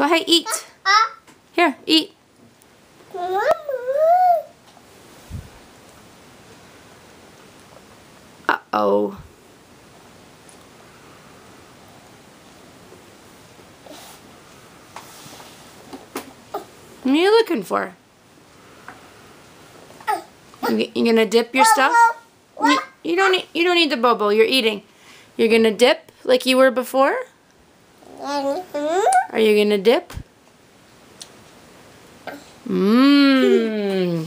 Go ahead, eat. Here, eat. Uh-oh. What are you looking for? You gonna dip your stuff? You don't need the bobo. You're eating. You're gonna dip like you were before? Are you gonna dip? Mmm.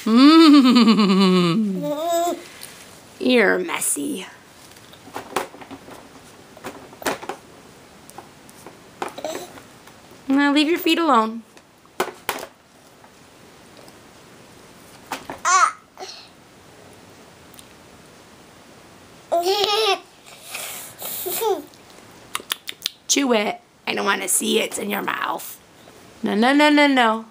Mmm. You're messy. Now leave your feet alone. Chew it. I don't want to see it. It's in your mouth. No, no, no, no, no.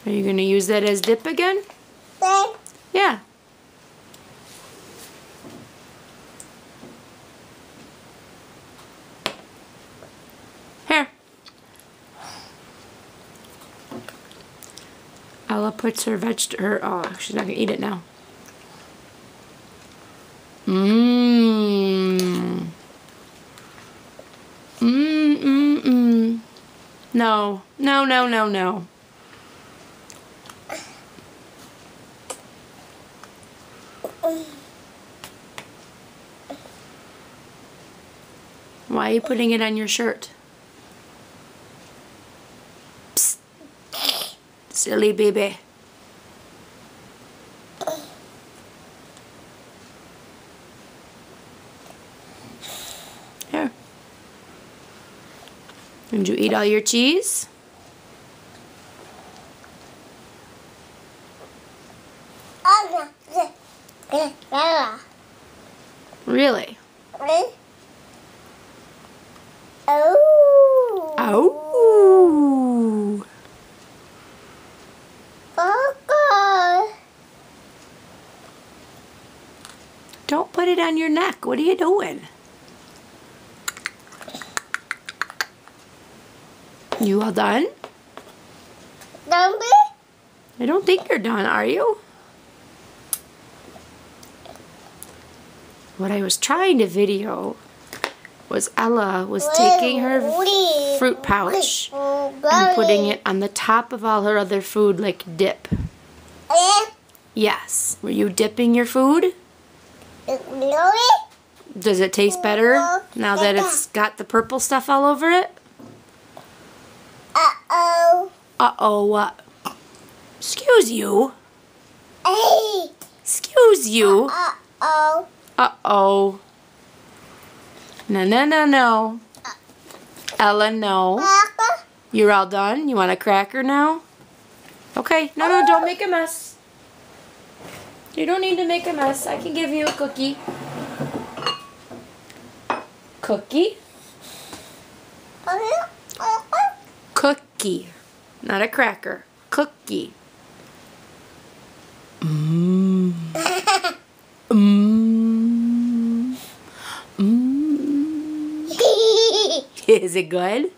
Are you going to use that as dip again? Yeah. Here. Ella puts her oh, she's not going to eat it now. Mmm. Mmm, mmm, mmm. No. No, no, no, no. Why are you putting it on your shirt? Psst. Silly baby. Here. Did you eat all your cheese? Really? Oh. Oh. Don't put it on your neck. What are you doing? You all done? I don't think you're done, are you? What I was trying to video was Ella was taking her fruit pouch and putting it on the top of all her other food like dip. Yes. Were you dipping your food? Does it taste better now that it's got the purple stuff all over it? Uh-oh. Uh-oh, what? Excuse you. Excuse you. Uh-oh. Uh-oh. No, no, no, no. Ella, no. You're all done? You want a cracker now? Okay. No, no, don't make a mess. You don't need to make a mess. I can give you a cookie. Cookie? Cookie. Not a cracker. Cookie. Mmm. Mmm. Mmm. Is it good?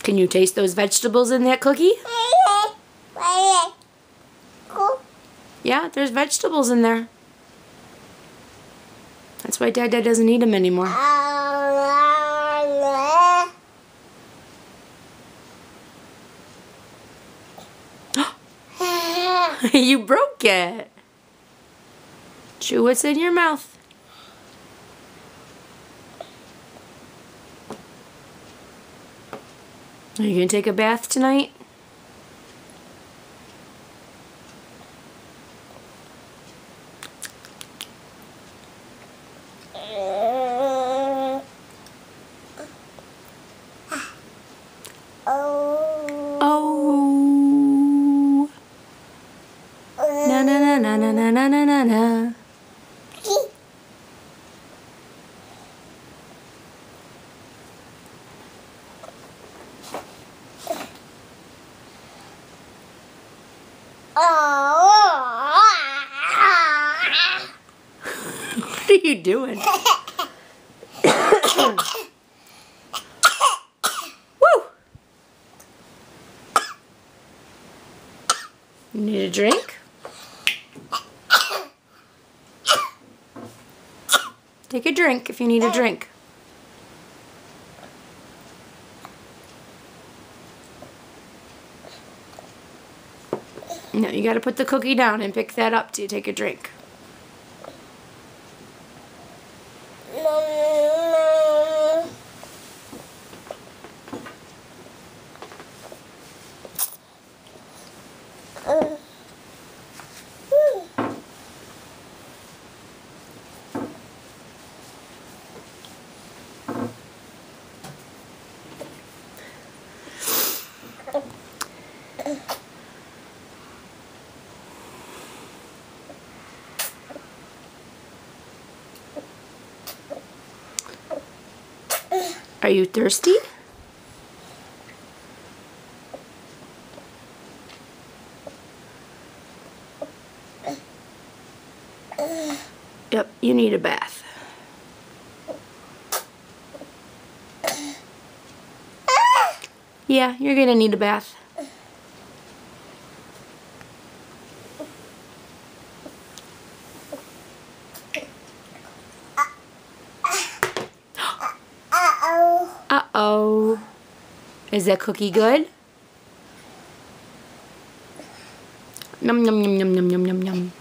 Can you taste those vegetables in that cookie? Yeah, there's vegetables in there. That's why Dad doesn't eat them anymore. You broke it. Chew what's in your mouth. Are you going to take a bath tonight? Oh. Na na na na na na na na na. are you doing? Woo! You need a drink? Take a drink if you need a drink. No, you gotta put the cookie down and pick that up to take a drink. Are you thirsty? Yep, you need a bath. Yeah, you're gonna need a bath. Uh-oh. Is that cookie good? Num num num num num num num num.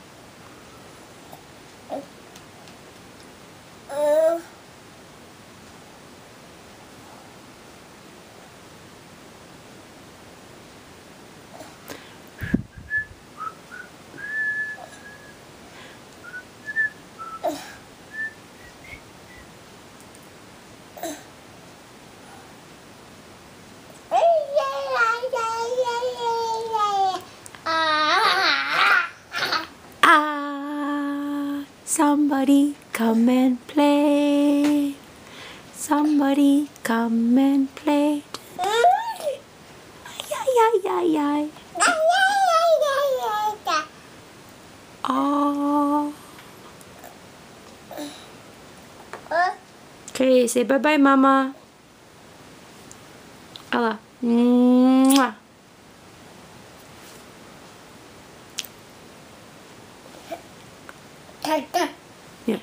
Somebody come and play. Somebody come and play. Ay, ay, ay, ay. Oh. Okay, say bye-bye, Mama. Ella. Mwah. Yeah.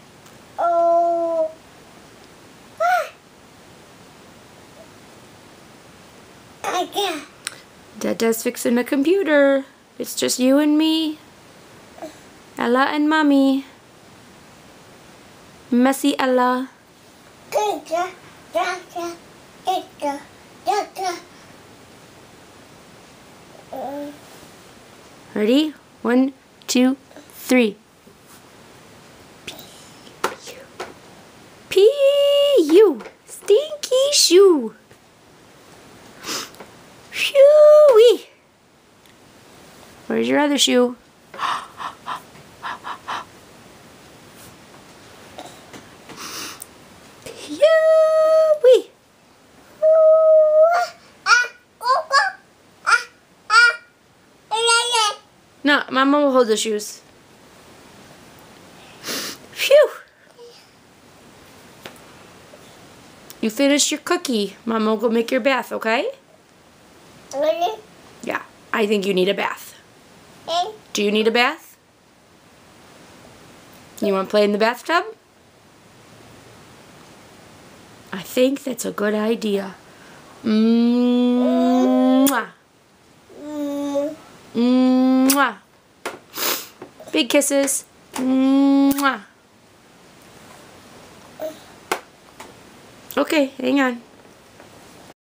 Oh. Dada's fixing the computer. It's just you and me. Ella and Mommy. Messy Ella. Ready? 1, 2, 3. P-U. Stinky shoe. Shoo-wee. Where's your other shoe? Pee-wee. No, Mama will hold the shoes. Phew. You finished your cookie. Mama will go make your bath, okay? Really? Yeah, I think you need a bath. Do you need a bath? You want to play in the bathtub? I think that's a good idea. Mwah. Mwah. Big kisses. Mwah. Okay, hang on.